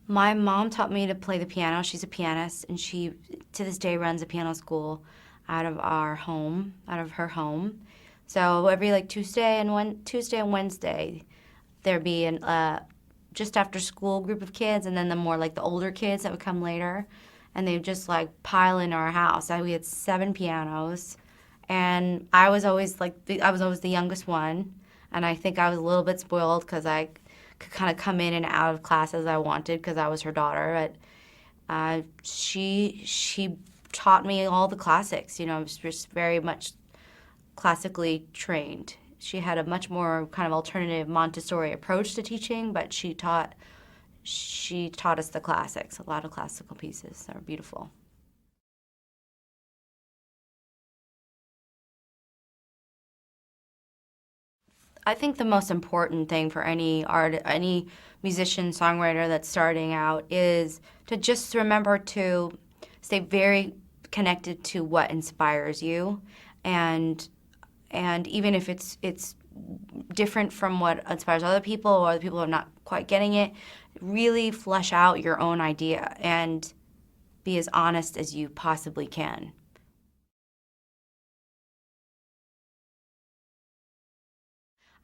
My mom taught me to play the piano. She's a pianist, and she, to this day, runs a piano school out of our home, out of her home. So every like Tuesday and Wednesday, there'd be an just after school group of kids, and then the more like the older kids that would come later, and they'd just like pile into our house. We had 7 pianos, and I was always the youngest one, and I think I was a little bit spoiled because I could kind of come in and out of class as I wanted because I was her daughter. But she taught me all the classics. You know, I was just very much classically trained. She had a much more kind of alternative Montessori approach to teaching, but she taught us the classics, a lot of classical pieces that are beautiful. I think the most important thing for any musician, songwriter that's starting out is to just remember to stay very connected to what inspires you, and even if it's different from what inspires other people or other people are not quite getting it, really flesh out your own idea and be as honest as you possibly can.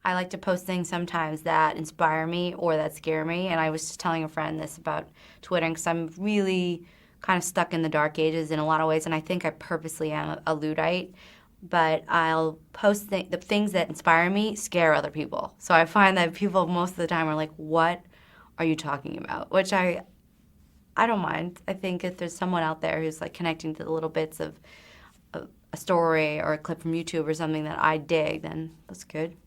I like to post things sometimes that inspire me or that scare me. And I was just telling a friend this about Twitter because I'm really kind of stuck in the dark ages in a lot of ways. And I think I purposely am a Luddite. But I'll post the things that inspire me scare other people. So I find that people most of the time are like, "What are you talking about?" Which I don't mind. I think if there's someone out there who's like connecting to the little bits of a story or a clip from YouTube or something that I dig, then that's good.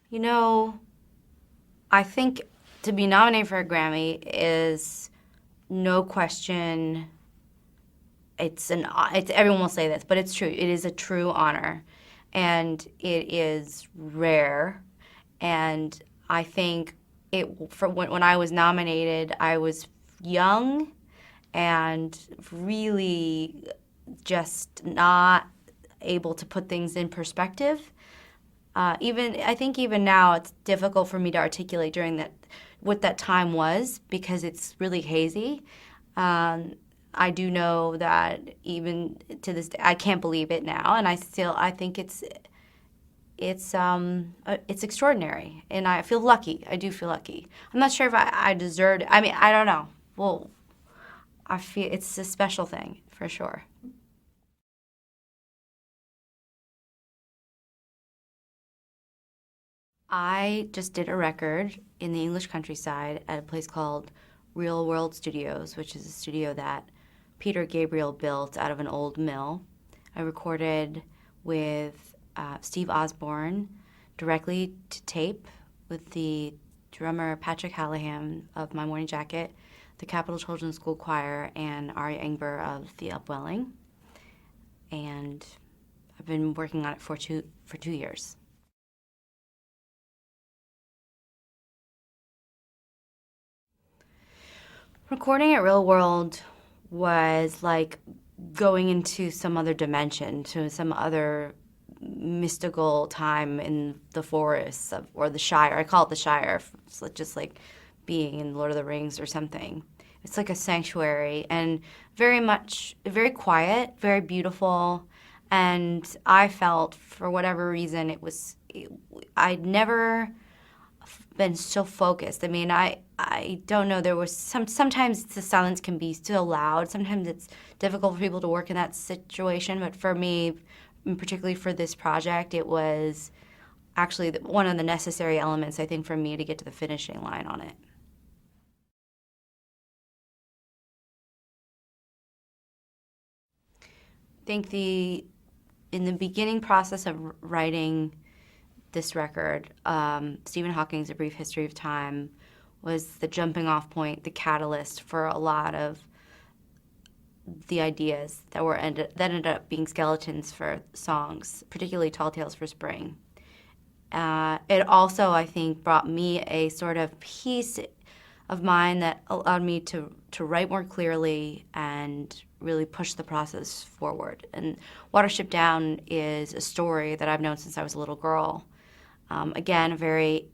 You know, I think to be nominated for a Grammy is no question. It's everyone will say this, but it's true. It is a true honor, and it is rare. And I think for when I was nominated, I was young and really just not able to put things in perspective. Even I think even now it's difficult for me to articulate during that what that time was because it's really hazy. I do know that even to this day, I can't believe it now, and I think it's extraordinary, and I feel lucky. I do feel lucky. I'm not sure if I deserved it. I mean, I don't know. Well, I feel it's a special thing for sure. I just did a record in the English countryside at a place called Real World Studios, which is a studio that Peter Gabriel built out of an old mill. I recorded with Steve Osborne directly to tape with the drummer Patrick Hallahan of My Morning Jacket, the Capital Children's School Choir, and Ari Engber of the Upwelling. And I've been working on it for 2 years. Recording at Real World was like going into some other dimension, to some other mystical time in the forests or the Shire. I call it the Shire. It's just like being in Lord of the Rings or something. It's like a sanctuary and very quiet, very beautiful. And I felt, for whatever reason, I'd never been so focused. I mean, I don't know. There was sometimes the silence can be so loud. Sometimes it's difficult for people to work in that situation. But for me, and particularly for this project, it was actually one of the necessary elements, I think, for me to get to the finishing line on it. I think in the beginning process of writing this record, Stephen Hawking's A Brief History of Time was the jumping off point, the catalyst for a lot of the ideas that ended up being skeletons for songs, particularly Tall Tales for Spring. It also, I think, brought me a sort of peace of mind that allowed me to write more clearly and really push the process forward. And Watership Down is a story that I've known since I was a little girl. Again, a very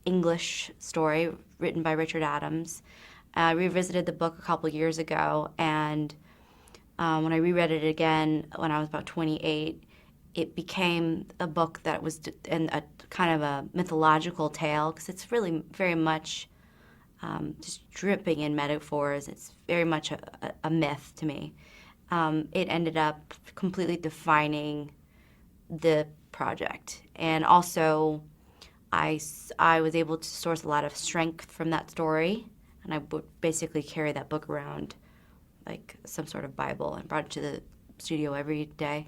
English story written by Richard Adams. I revisited the book a couple years ago, and when I reread it again when I was about 28, it became a book that was in a kind of a mythological tale, because it's really very much just dripping in metaphors. It's very much a myth to me. It ended up completely defining the project. And also, I was able to source a lot of strength from that story, and I would basically carry that book around like some sort of Bible and brought it to the studio every day.